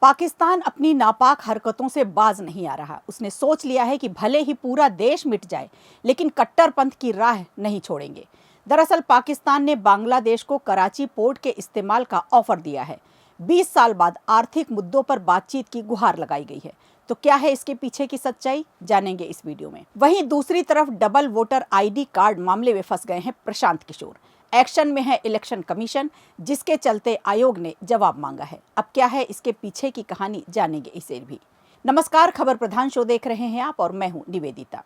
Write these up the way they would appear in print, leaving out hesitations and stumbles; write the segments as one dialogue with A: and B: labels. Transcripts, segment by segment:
A: पाकिस्तान अपनी नापाक हरकतों से बाज नहीं आ रहा। उसने सोच लिया है कि भले ही पूरा देश मिट जाए, लेकिन कट्टरपंथ की राह नहीं छोड़ेंगे। दरअसल पाकिस्तान ने बांग्लादेश को कराची पोर्ट के इस्तेमाल का ऑफर दिया है। 20 साल बाद आर्थिक मुद्दों पर बातचीत की गुहार लगाई गई है। तो क्या है इसके पीछे की सच्चाई, जानेंगे इस वीडियो में। वहीं दूसरी तरफ डबल वोटर आईडी कार्ड मामले में फंस गए हैं प्रशांत किशोर। एक्शन में है इलेक्शन कमीशन, जिसके चलते आयोग ने जवाब मांगा है। अब क्या है इसके पीछे की कहानी, जानेंगे इसे भी। नमस्कार, खबर प्रधान शो देख रहे हैं आप और मैं हूं निवेदिता।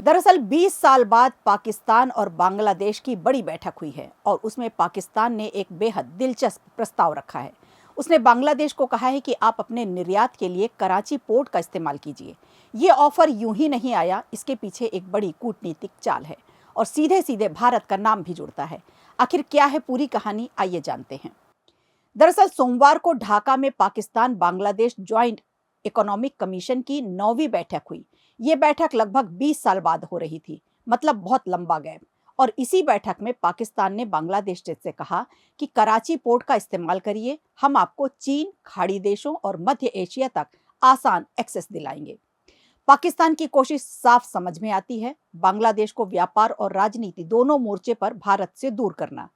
A: दरअसल 20 साल बाद पाकिस्तान और बांग्लादेश की बड़ी बैठक हुई है और उसमें पाकिस्तान ने एक बेहद दिलचस्प प्रस्ताव रखा है। उसने बांग्लादेश को कहा है कि आप अपने निर्यात के लिए कराची पोर्ट का इस्तेमाल कीजिए। ये ऑफर यूं ही नहीं आया, इसके पीछे एक बड़ी कूटनीतिक चाल है और सीधे सीधे भारत का नाम भी जुड़ता है। आखिर क्या है पूरी कहानी, आइए जानते हैं। दरअसल सोमवार को ढाका में Pakistan Bangladesh joint economic commission की 9वीं बैठक हुई। ये बैठक लगभग 20 साल बाद हो रही थी, मतलब बहुत लंबा गैप। और इसी बैठक में पाकिस्तान ने बांग्लादेश से कहा कि कराची पोर्ट का इस्तेमाल करिए, हम आपको चीन, खाड़ी देशों और मध्य एशिया तक आसान एक्सेस दिलाएंगे। पाकिस्तान की कोशिश साफ समझ में आती है, बांग्लादेश को व्यापार और राजनीति दोनों मोर्चे पर भारत से दूर करना।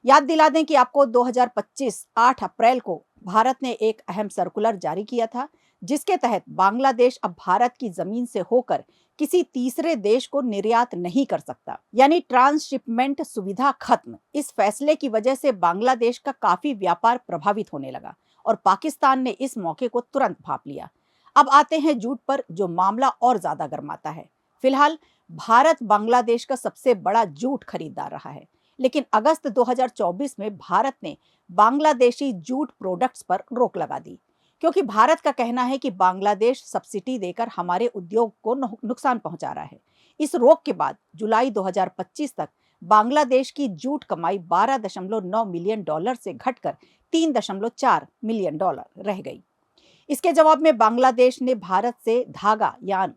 A: याद दिला दें कि आपको 2025 8 अप्रैल को भारत ने एक अहम सर्कुलर जारी किया था, जिसके तहत बांग्लादेश अब भारत की जमीन से होकर किसी तीसरे देश को निर्यात नहीं कर सकता, यानी ट्रांसशिपमेंट सुविधा खत्म। इस फैसले की वजह से बांग्लादेश का काफी व्यापार प्रभावित होने लगा और पाकिस्तान ने इस मौके को तुरंत भांप लिया। अब आते हैं जूट पर, जो मामला और ज्यादा गर्माता है। फिलहाल भारत बांग्लादेश का सबसे बड़ा जूट खरीदार रहा है, लेकिन अगस्त 2024 में भारत ने बांग्लादेशी जूट प्रोडक्ट्स पर रोक लगा दी, क्योंकि भारत का कहना है कि बांग्लादेश सब्सिडी देकर हमारे उद्योग को नुकसान पहुंचा रहा है। इस रोक के बाद जुलाई 2025 तक बांग्लादेश की जूट कमाई $12.9 मिलियन से घटकर $3.4 मिलियन रह गई। इसके जवाब में बांग्लादेश ने भारत से धागा यान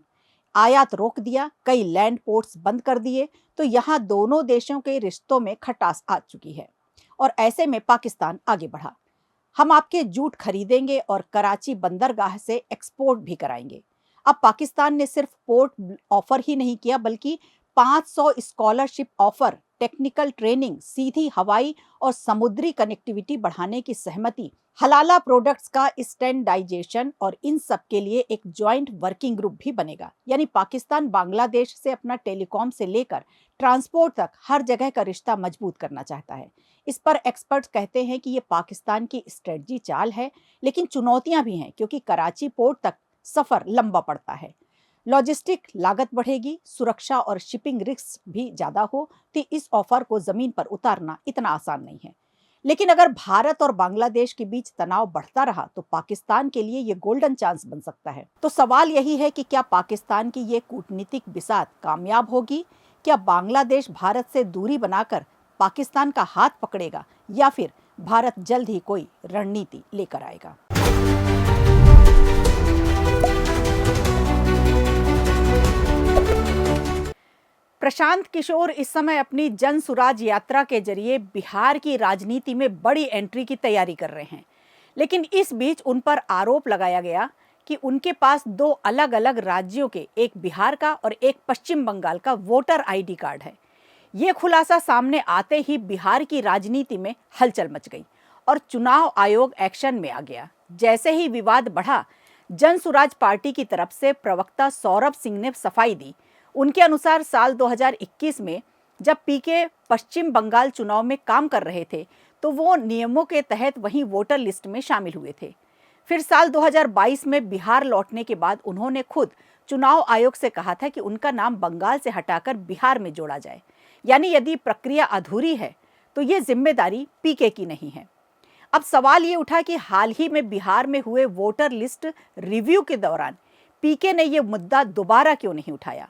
A: आयात रोक दिया, कई लैंड पोर्ट्स बंद कर दिए। तो यहाँ दोनों देशों के रिश्तों में खटास आ चुकी है और ऐसे में पाकिस्तान आगे बढ़ा। हम आपके जूट खरीदेंगे और कराची बंदरगाह से एक्सपोर्ट भी कराएंगे। अब पाकिस्तान ने सिर्फ पोर्ट ऑफर ही नहीं किया, बल्कि 500 स्कॉलरशिप ऑफर, टेक्निकल ट्रेनिंग, सीधी हवाई और समुद्री कनेक्टिविटी बढ़ाने की सहमति, हलाला प्रोडक्ट्स का स्टैंडाइजेशन, और इन सब के लिए एक ज्वाइंट वर्किंग ग्रुप भी बनेगा। यानी पाकिस्तान बांग्लादेश से अपना टेलीकॉम से लेकर ट्रांसपोर्ट तक हर जगह का रिश्ता मजबूत करना चाहता है। इस पर एक्सपर्ट्स कहते हैं कि ये पाकिस्तान की स्ट्रेटजी चाल है, लेकिन चुनौतियां भी हैं, क्योंकि कराची पोर्ट तक सफर लंबा पड़ता है, लॉजिस्टिक लागत बढ़ेगी, सुरक्षा और शिपिंग रिस्क भी ज्यादा हो, तो इस ऑफर को जमीन पर उतारना इतना आसान नहीं है। लेकिन अगर भारत और बांग्लादेश के बीच तनाव बढ़ता रहा तो पाकिस्तान के लिए ये गोल्डन चांस बन सकता है। तो सवाल यही है कि क्या पाकिस्तान की ये कूटनीतिक बिसात कामयाब होगी? क्या बांग्लादेश भारत से दूरी बनाकर पाकिस्तान का हाथ पकड़ेगा, या फिर भारत जल्द ही कोई रणनीति लेकर आएगा? प्रशांत किशोर इस समय अपनी जन सुराज यात्रा के जरिए बिहार की राजनीति में बड़ी एंट्री की तैयारी कर रहे हैं। लेकिन इस बीच उन पर आरोप लगाया गया कि उनके पास 2 अलग अलग राज्यों के, एक बिहार का और एक पश्चिम बंगाल का वोटर आईडी कार्ड है। ये खुलासा सामने आते ही बिहार की राजनीति में हलचल मच गई और चुनाव आयोग एक्शन में आ गया। जैसे ही विवाद बढ़ा, जन सुराज पार्टी की तरफ से प्रवक्ता सौरभ सिंह ने सफाई दी। उनके अनुसार साल 2021 में जब पीके पश्चिम बंगाल चुनाव में काम कर रहे थे, तो वो नियमों के तहत वहीं वोटर लिस्ट में शामिल हुए थे। फिर साल 2022 में बिहार लौटने के बाद उन्होंने खुद चुनाव आयोग से कहा था कि उनका नाम बंगाल से हटाकर बिहार में जोड़ा जाए। यानी यदि प्रक्रिया अधूरी है तो ये जिम्मेदारी पीके की नहीं है। अब सवाल ये उठा कि हाल ही में बिहार में हुए वोटर लिस्ट रिव्यू के दौरान पीके ने ये मुद्दा दोबारा क्यों नहीं उठाया?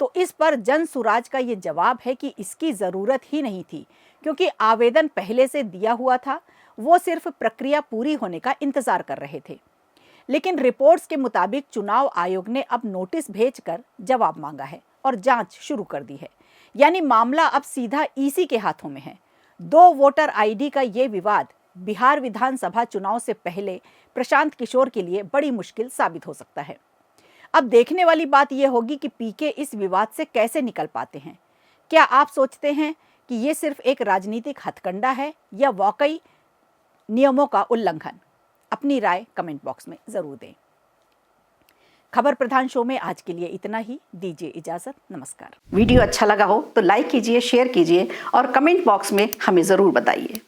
A: तो इस पर जन सुराज का ये जवाब है कि इसकी जरूरत ही नहीं थी, क्योंकि आवेदन पहले से दिया हुआ था, वो सिर्फ प्रक्रिया पूरी होने का इंतजार कर रहे थे। लेकिन रिपोर्ट्स के मुताबिक चुनाव आयोग ने अब नोटिस भेजकर जवाब मांगा है और जांच शुरू कर दी है। यानी मामला अब सीधा ईसी के हाथों में है। 2 वोटर आईडी का ये विवाद बिहार विधानसभा चुनाव से पहले प्रशांत किशोर के लिए बड़ी मुश्किल साबित हो सकता है। अब देखने वाली बात यह होगी कि पीके इस विवाद से कैसे निकल पाते हैं। क्या आप सोचते हैं कि ये सिर्फ एक राजनीतिक हथकंडा है या वाकई नियमों का उल्लंघन? अपनी राय कमेंट बॉक्स में जरूर दें। खबर प्रधान शो में आज के लिए इतना ही। दीजिए इजाजत। नमस्कार। वीडियो अच्छा लगा हो तो लाइक कीजिए, शेयर कीजिए और कमेंट बॉक्स में हमें जरूर बताइए।